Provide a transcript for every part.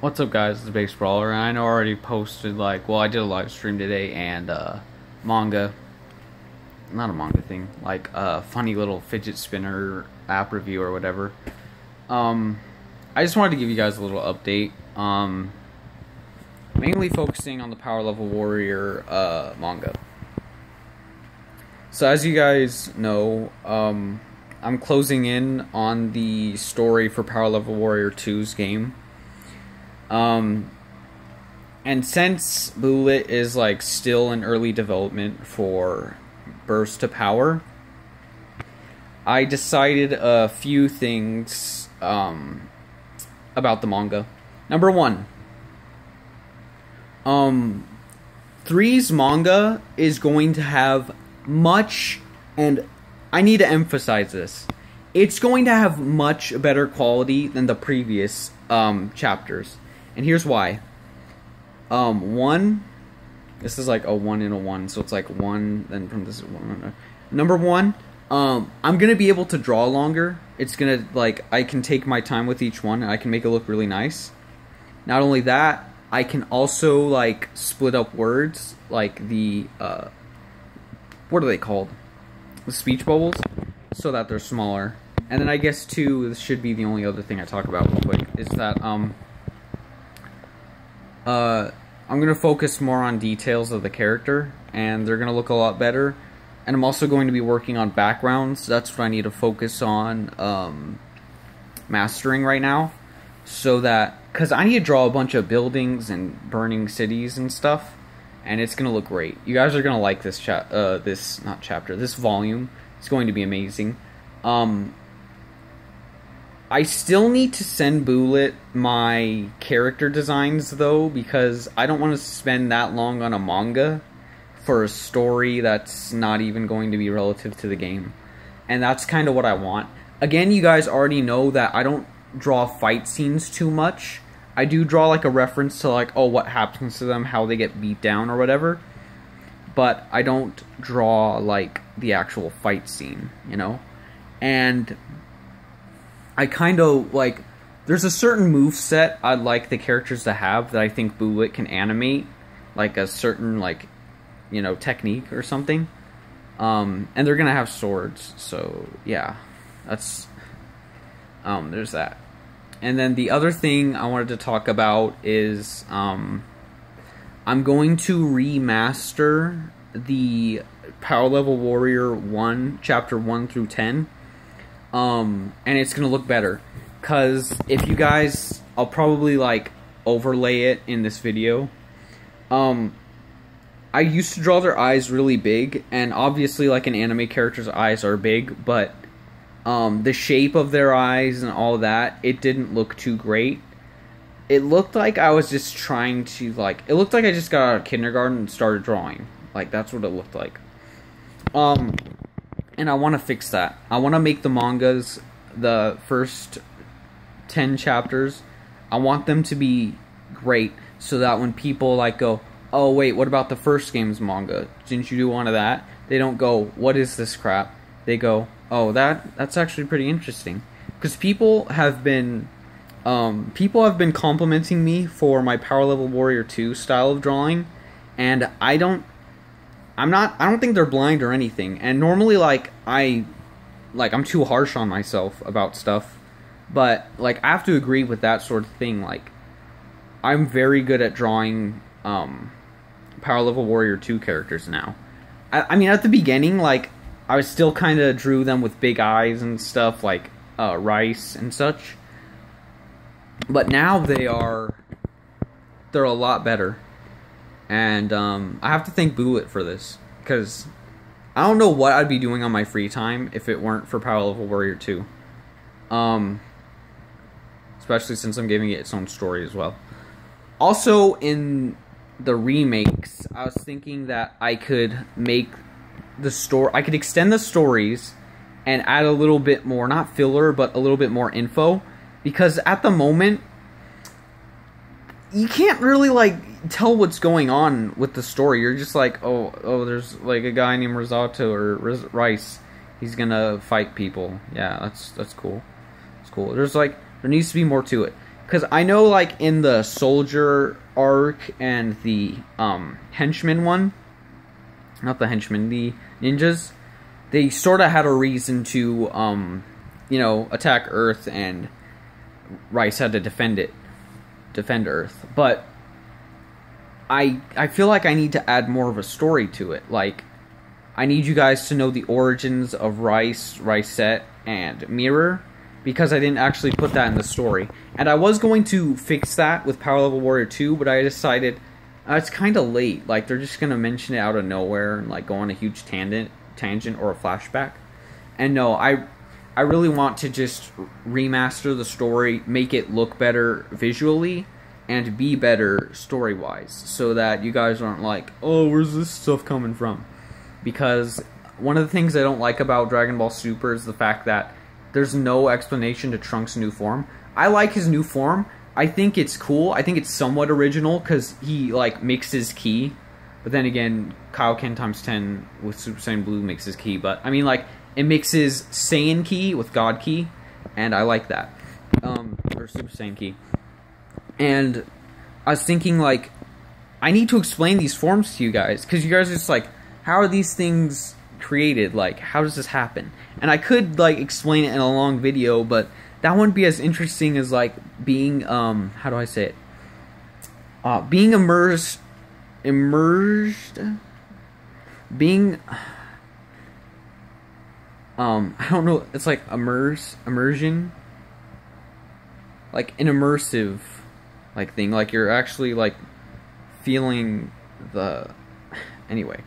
What's up, guys? It's Base Brawler, and I know I already posted, well, I did a live stream today, and, manga, not a manga thing, like, a funny little fidget spinner app review or whatever. I just wanted to give you guys a little update, mainly focusing on the Power Level Warrior, manga. So, as you guys know, I'm closing in on the story for Power Level Warrior 2's game. And since Bullet is still in early development for Burst to Power, I decided a few things about the manga. Number one, 3's manga is going to have much, and I need to emphasize this, it's going to have much better quality than the previous chapters. And here's why. One, this is like a 1 in a 1, so it's like 1, then from this 1. Number one, I'm gonna be able to draw longer. It's gonna, I can take my time with each one, and I can make it look really nice. Not only that, I can also, split up words, like the, what are they called? The speech bubbles, so that they're smaller. And then I guess, too, this should be the only other thing I talk about real quick, is that, I'm going to focus more on details of the character, and they're going to look a lot better. And I'm also going to be working on backgrounds. That's what I need to focus on mastering right now. So that, because I need to draw a bunch of buildings and burning cities and stuff, and it's going to look great. You guys are going to like this this volume. It's going to be amazing. I still need to send Bullet my character designs, though, because I don't want to spend that long on a manga for a story that's not even going to be relative to the game. And that's kind of what I want. Again, you guys already know that I don't draw fight scenes too much. I do draw, a reference to, oh, what happens to them, how they get beat down or whatever. But I don't draw, the actual fight scene, you know? And I kind of, there's a certain move set I'd like the characters to have that I think Bullet can animate, a certain, technique or something. And they're gonna have swords, so, yeah. That's, there's that. And then the other thing I wanted to talk about is, I'm going to remaster the Power Level Warrior 1, Chapter 1 through 10. And it's gonna look better, cause if you guys, I'll probably overlay it in this video. I used to draw their eyes really big, and obviously an anime character's eyes are big, but the shape of their eyes and all that, it didn't look too great. It looked like I was just trying to it looked like I just got out of kindergarten and started drawing. That's what it looked like. And I want to fix that. I want to make the mangas, the first 10 chapters, I want them to be great, so that when people go, oh wait, what about the first game's manga? Didn't you do one of that? They don't go, what is this crap? They go, oh, that's actually pretty interesting. Because people have been complimenting me for my Power Level Warrior 2 style of drawing, and I don't think they're blind or anything. And normally, I'm too harsh on myself about stuff. But, I have to agree with that sort of thing. I'm very good at drawing, Power Level Warrior 2 characters now. I mean, at the beginning, I was still kind of drew them with big eyes and stuff, Rice and such. But now they're a lot better. And, I have to thank Bullet for this, because I don't know what I'd be doing on my free time if it weren't for Power Level Warrior 2. Especially since I'm giving it its own story as well. Also, in the remakes, I was thinking that I could make the story, I could extend the stories and add a little bit more, not filler, but a little bit more info. Because at the moment, you can't really, tell what's going on with the story. You're just oh, there's, a guy named Risotto, or Rice. He's gonna fight people. Yeah, that's cool. It's cool. There needs to be more to it. because I know, like, in the soldier arc and the henchman one, not the henchmen, the ninjas, they sort of had a reason to, you know, attack Earth, and Rice had to defend Earth. But I feel like I need to add more of a story to it. Like, I need you guys to know the origins of Rice, Ricette, and Mirror, because I didn't actually put that in the story. And I was going to fix that with Power Level Warrior 2, but I decided it's kind of late. Like, they're just going to mention it out of nowhere and, like, go on a huge tangent or a flashback. And no, I really want to just remaster the story, make it look better visually, and be better story-wise, so that you guys aren't like, oh, where's this stuff coming from? Because one of the things I don't like about Dragon Ball Super is the fact that there's no explanation to Trunks' new form. I like his new form. I think it's cool. I think it's somewhat original, because he, like, mixes ki. But then again, Kaioken times 10 with Super Saiyan Blue mixes ki. But, I mean, like, it mixes Saiyan ki with God ki, and I like that. Or Super Saiyan ki. And I was thinking, like, I need to explain these forms to you guys, because you guys are just like, how are these things created? Like, how does this happen? And I could, like, explain it in a long video, but that wouldn't be as interesting as, like, being, how do I say it? Being immersed, being, I don't know, it's like immersion, like an immersive, like, thing, like you're actually, like, feeling the, anyway,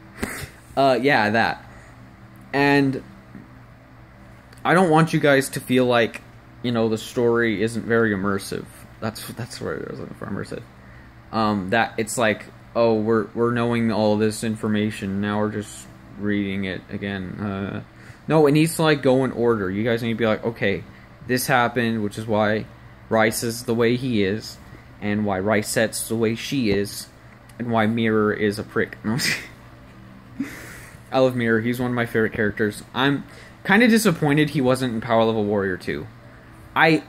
yeah, that. And I don't want you guys to feel like, you know, the story isn't very immersive. That's what I was looking for, immersive. That it's like, oh, we're knowing all this information, now we're just reading it again. No, it needs to, like, go in order. You guys need to be like, okay, this happened, which is why Rice is the way he is, and why Ricette's the way she is, and why Mirror is a prick. I love Mirror. He's one of my favorite characters. I'm kind of disappointed he wasn't in Power Level Warrior 2. I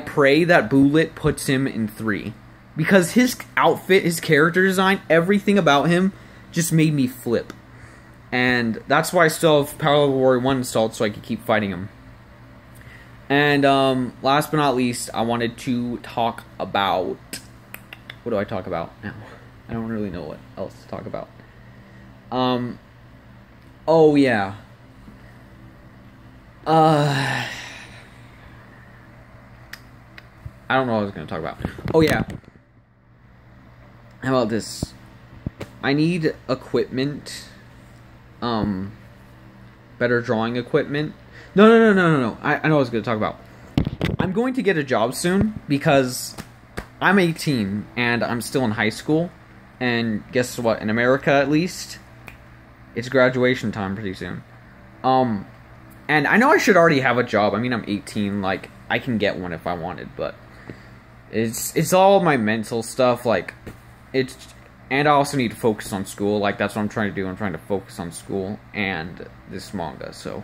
pray that Bullet puts him in 3. Because his outfit, his character design, everything about him just made me flip. And that's why I still have Power Level Warrior 1 installed, so I can keep fighting him. And last but not least, I wanted to talk about... What do I talk about now? I don't really know what else to talk about. Oh yeah. I don't know what I was going to talk about. Oh yeah. How about this? I need equipment. Better drawing equipment. No. I know what I was going to talk about. I'm going to get a job soon because I'm 18 and I'm still in high school. And guess what? In America, at least, it's graduation time pretty soon. And I know I should already have a job. I mean, I'm 18. Like, I can get one if I wanted, but it's all my mental stuff. Like, and I also need to focus on school. Like, that's what I'm trying to do. I'm trying to focus on school and this manga. So,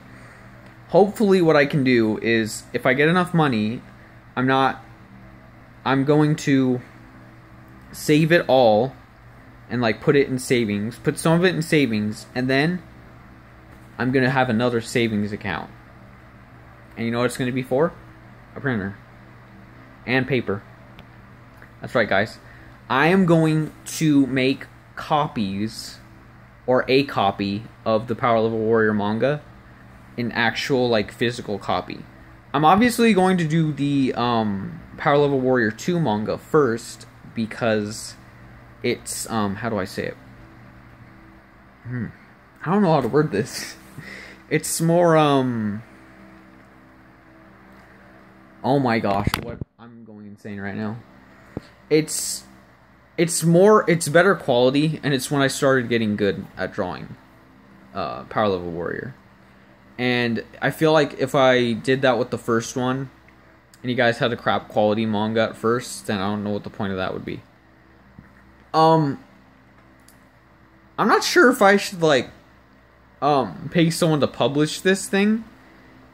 hopefully what I can do is, if I get enough money, I'm going to save it all and, like, put it in savings. Put some of it in savings, and then I'm going to have another savings account. And you know what it's going to be for? A printer. And paper. That's right, guys. I am going to make copies, or a copy, of the Power Level Warrior manga. An actual, like, physical copy. I'm obviously going to do the Power Level Warrior 2 manga first, because it's, how do I say it? I don't know how to word this. It's more, oh my gosh, what, I'm going insane right now. It's better quality, and it's when I started getting good at drawing Power Level Warrior. And I feel like if I did that with the first one, and you guys had a crap quality manga at first, then I don't know what the point of that would be. I'm not sure if I should, like, pay someone to publish this thing,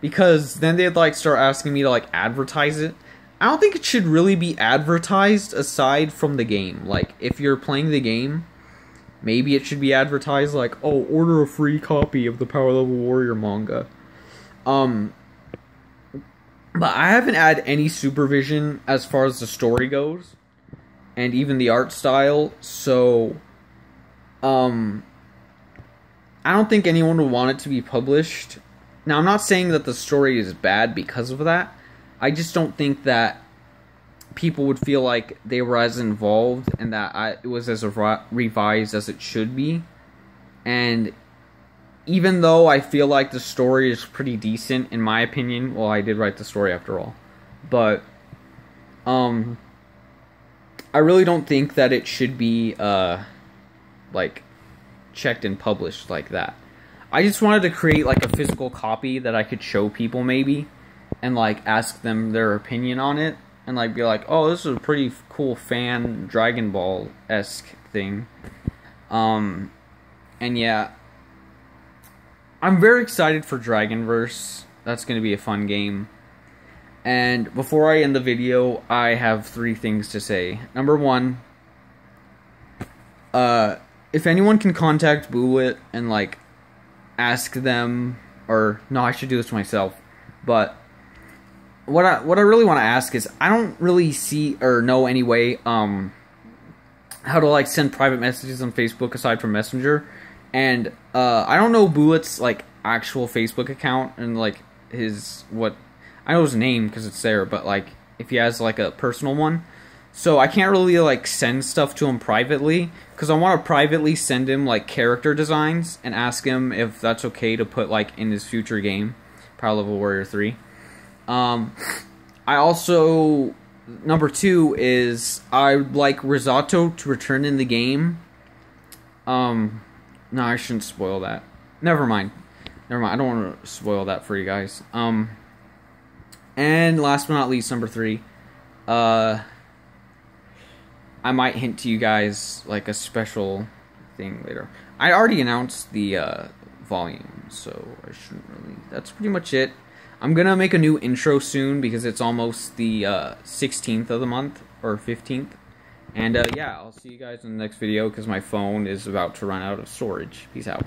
because then they'd, like, start asking me to, like, advertise it. I don't think it should really be advertised aside from the game. Like, if you're playing the game, maybe it should be advertised like, oh, order a free copy of the Power Level Warrior manga. But I haven't had any supervision as far as the story goes, and even the art style, so, I don't think anyone would want it to be published. Now, I'm not saying that the story is bad because of that. I just don't think that people would feel like they were as involved and that it was as revised as it should be. And even though I feel like the story is pretty decent, in my opinion, well, I did write the story after all, but I really don't think that it should be like checked and published like that. I just wanted to create like a physical copy that I could show people maybe, and like ask them their opinion on it, and like be like, oh, this is a pretty cool fan Dragon Ball-esque thing. And yeah, I'm very excited for Dragonverse. That's going to be a fun game. And before I end the video, I have 3 things to say. Number 1, if anyone can contact Bullet and like ask them, or no, I should do this myself, but what I really want to ask is, I don't really see or know any way how to like send private messages on Facebook aside from Messenger, and I don't know Bullet's like actual Facebook account and like his I know his name because it's there, but like if he has like a personal one, so I can't really like send stuff to him privately, because I want to privately send him like character designs and ask him if that's okay to put like in his future game, Power Level Warrior 3. I also, number 2 is, I'd like Risotto to return in the game. No, I shouldn't spoil that. Never mind. I don't want to spoil that for you guys. And last but not least, number 3, I might hint to you guys like a special thing later. I already announced the volume, so I shouldn't really. That's pretty much it. I'm gonna make a new intro soon because it's almost the 16th of the month, or 15th. And yeah, I'll see you guys in the next video because my phone is about to run out of storage. Peace out.